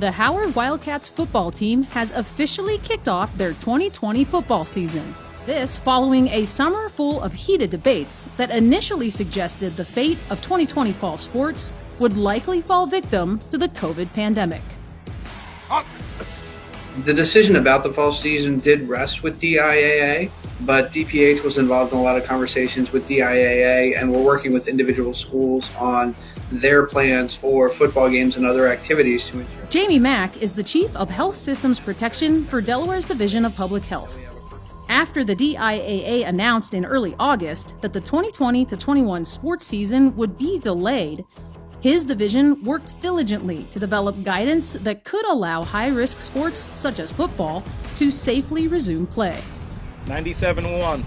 The Howard Wildcats football team has officially kicked off their 2020 football season. This following a summer full of heated debates that initially suggested the fate of 2020 fall sports would likely fall victim to the COVID pandemic. The decision about the fall season did rest with DIAA, but DPH was involved in a lot of conversations with DIAA, and we're working with individual schools on their plans for football games and other activities to ensure. Jamie Mack is the Chief of Health Systems Protection for Delaware's Division of Public Health. After the DIAA announced in early August that the 2020-21 sports season would be delayed, his division worked diligently to develop guidance that could allow high-risk sports such as football to safely resume play. 97-1.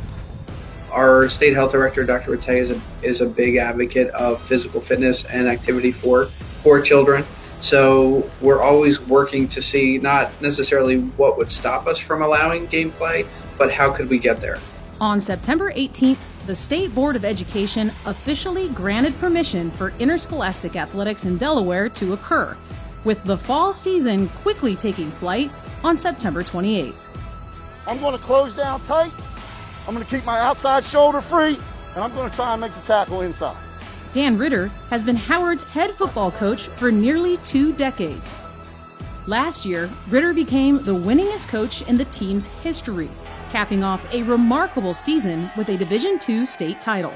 Our state health director, Dr. Rattay, is a big advocate of physical fitness and activity for children. So we're always working to see not necessarily what would stop us from allowing gameplay, but how could we get there? On September 18th, the State Board of Education officially granted permission for interscholastic athletics in Delaware to occur, with the fall season quickly taking flight on September 28th. I'm going to close down tight. I'm going to keep my outside shoulder free, and I'm going to try and make the tackle inside. Dan Ritter has been Howard's head football coach for nearly 2 decades. Last year, Ritter became the winningest coach in the team's history, capping off a remarkable season with a Division II state title.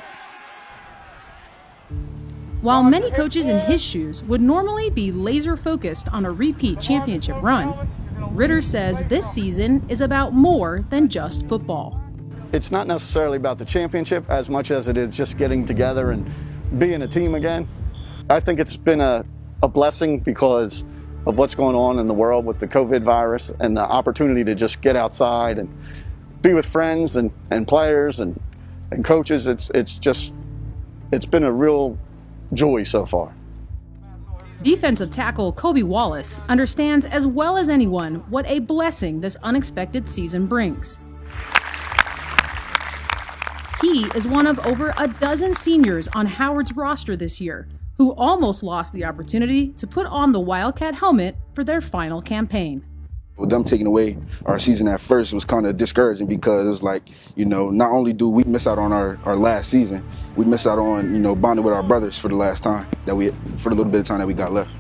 While many coaches in his shoes would normally be laser-focused on a repeat championship run, Ritter says this season is about more than just football. It's not necessarily about the championship as much as it is just getting together and being a team again. I think it's been a blessing because of what's going on in the world with the COVID virus and the opportunity to just get outside and be with friends and players and coaches. It's been a real joy so far. Defensive tackle Kobe Wallace understands as well as anyone what a blessing this unexpected season brings. He is one of over a dozen seniors on Howard's roster this year who almost lost the opportunity to put on the Wildcat helmet for their final campaign. With them taking away our season at first was kind of discouraging because it was like, not only do we miss out on our last season, we miss out on, bonding with our brothers for the last time for the little bit of time that we got left.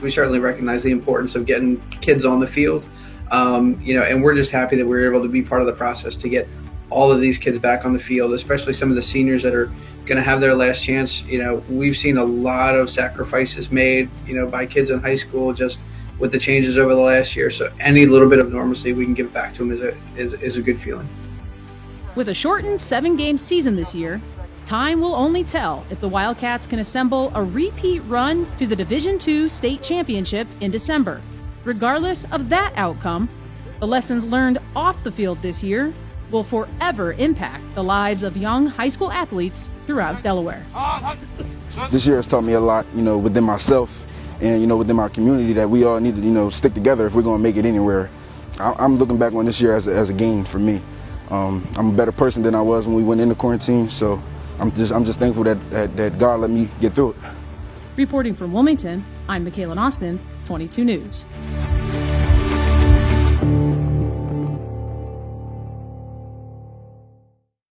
We certainly recognize the importance of getting kids on the field, and we're just happy that we were able to be part of the process to get all of these kids back on the field, especially some of the seniors that are going to have their last chance. We've seen a lot of sacrifices made, by kids in high school just with the changes over the last year. So any little bit of normalcy we can give back to them is a good feeling. With a shortened 7-game season this year, time will only tell if the Wildcats can assemble a repeat run to the Division II state championship in December. Regardless of that outcome, the lessons learned off the field this year will forever impact the lives of young high school athletes throughout Delaware. This year has taught me a lot, within myself and, within my community that we all need to, stick together if we're going to make it anywhere. I'm looking back on this year as a gain for me. I'm a better person than I was when we went into quarantine, so I'm just thankful that God let me get through it. Reporting from Wilmington, I'm Mikaelyn, 22 News.